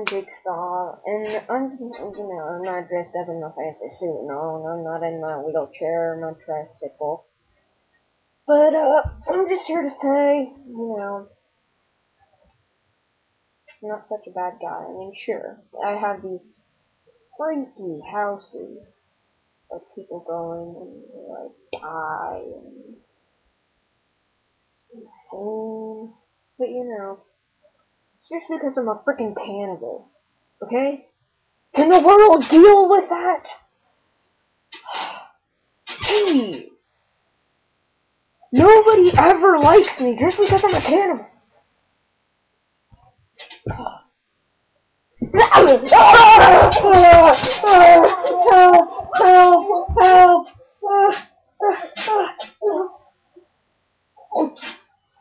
I'm Jig-Saw, and I'm not dressed up in a fancy suit, no, and I'm not in my wheelchair or my tricycle. But, I'm just here to say, I'm not such a bad guy. I mean, sure, I have these freaky houses of people going and, die and insane. But, it's just because I'm a freaking cannibal, okay? Can the world deal with that? Jeez. Nobody ever likes me just because I'm a cannibal. Help! Help! Help!